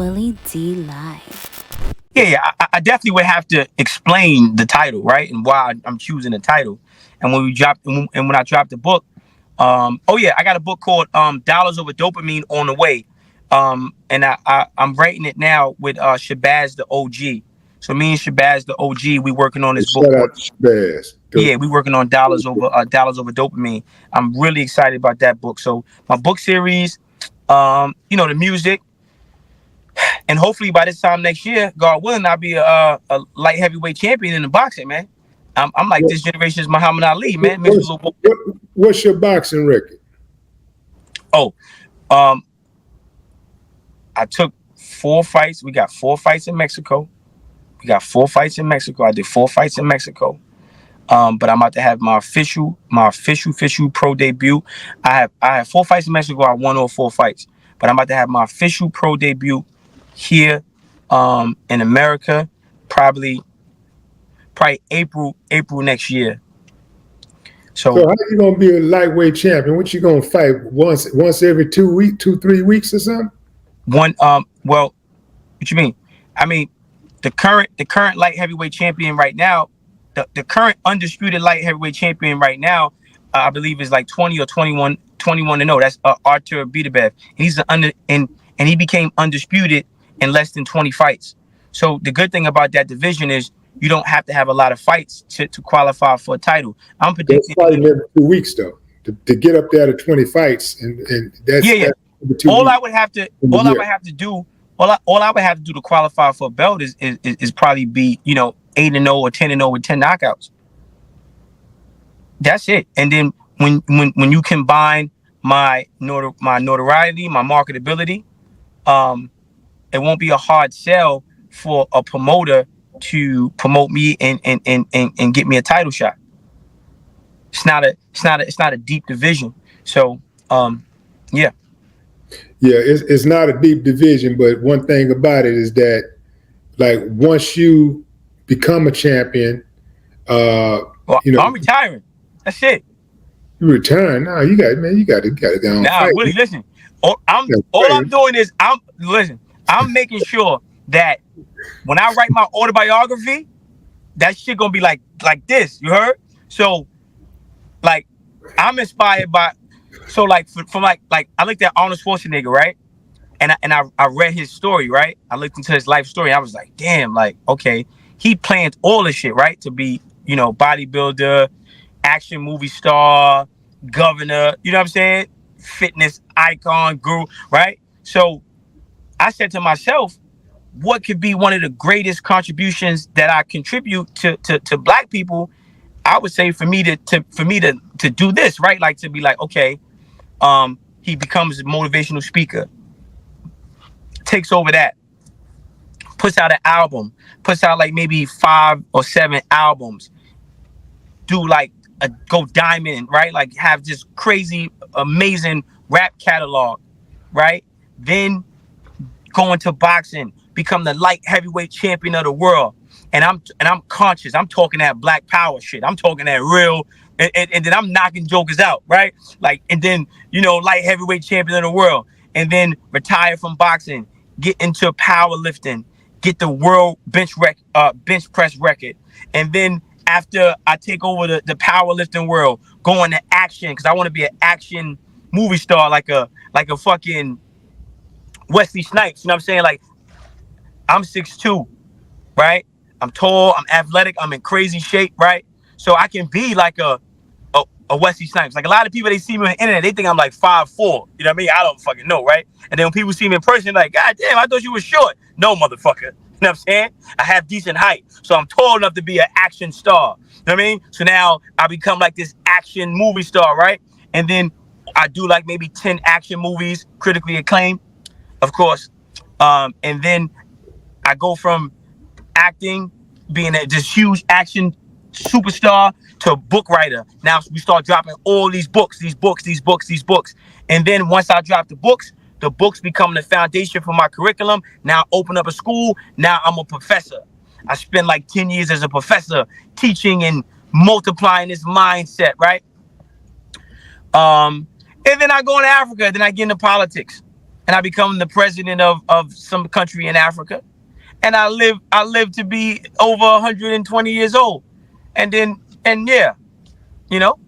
Willie D Live. I definitely would have to explain the title, right, and why I'm choosing the title. And when I dropped the book, oh yeah, I got a book called Dollars Over Dopamine on the way, and I'm writing it now with Shabazz the OG. So me and Shabazz the OG, we working on this book Shout called out to Spaz. yeah, we working on Dollars Over Dopamine. I'm really excited about that book. So my book series, the music. And hopefully by this time next year, God willing, I'll be a light heavyweight champion in the boxing, man. I'm like What, this generation's Muhammad Ali, man. Mixed with what's, a little. what, what's your boxing record? Oh, um, I took 4 fights. We got 4 fights in Mexico. I did 4 fights in Mexico. But I'm about to have my official pro debut. I have 4 fights in Mexico. I won all 4 fights, but I'm about to have my official pro debut here, in America, probably April next year. So So how you gonna be a lightweight champion? What you gonna fight once every 3 weeks or something? well, what you mean? I mean, the current light heavyweight champion right now, the current undisputed light heavyweight champion right now, I believe is like 20 or 21 to 0. That's Artur Beterbiev. He's and he became undisputed in less than 20 fights. So the good thing about that division is you don't have to have a lot of fights to qualify for a title. I'm They're predicting, fighting every 2 weeks though. To get up there to 20 fights, and yeah, yeah. that's every two All weeks I would have to, in the all I year. would have to do, all I would have to do to qualify for a belt is probably be 8-0 or 10-0 with 10 knockouts. That's it. And then when you combine my notoriety, my marketability, um, it won't be a hard sell for a promoter to promote me and get me a title shot. It's not a deep division. So yeah. Yeah, it's not a deep division, but one thing about it is that like once you become a champion, uh, Well, you know, I'm retiring. That's it. you return. No, you got to go and Now, fight. Willie, listen. You gotta All I'm fight. doing is I'm making sure that when I write my autobiography, that shit gonna be like this. You heard? So like I'm inspired by from I looked at Arnold Schwarzenegger, right? And I read his story, right? I looked into his life story. And I was like, damn, like, okay, he planned all this shit, right? To be, bodybuilder, action movie star, governor, you know what I'm saying? Fitness icon, guru, right? So I said to myself, what could be one of the greatest contributions that I contribute to black people? I would say for me to do this, right? Like to be like, okay, he becomes a motivational speaker, takes over that, puts out an album, puts out like maybe 5 or 7 albums, do like a go diamond, right? Like have this crazy, amazing rap catalog, right? Then go into boxing, become the light heavyweight champion of the world. And I'm conscious. I'm talking that black power shit. I'm talking that real, and then I'm knocking jokers out, right? Like, and then light heavyweight champion of the world, and then retire from boxing, get into powerlifting, get the world bench press record, and then after I take over the powerlifting world, go into action because I want to be an action movie star, like a fucking Wesley Snipes. You know what I'm saying? Like I'm 6'2", right? I'm tall, I'm athletic, I'm in crazy shape, right? So I can be like a Wesley Snipes. Like a lot of people, they see me on the internet, they think I'm like 5'4". You know what I mean? I don't fucking know, right? And then when people see me in person, like, God damn, I thought you were short. No, motherfucker. You know what I'm saying? I have decent height. So I'm tall enough to be an action star. You know what I mean? So now I become like this action movie star, right? And then I do like maybe 10 action movies, critically acclaimed, of course. And then I go from acting, being this huge action superstar, to a book writer. Now we start dropping all these books. And then once I drop the books become the foundation for my curriculum. Now I open up a school. Now I'm a professor. I spent like 10 years as a professor teaching and multiplying this mindset, right? And then I go into Africa, then I get into politics. and I become the president of some country in Africa, and I live to be over 120 years old, and then, and yeah, you know,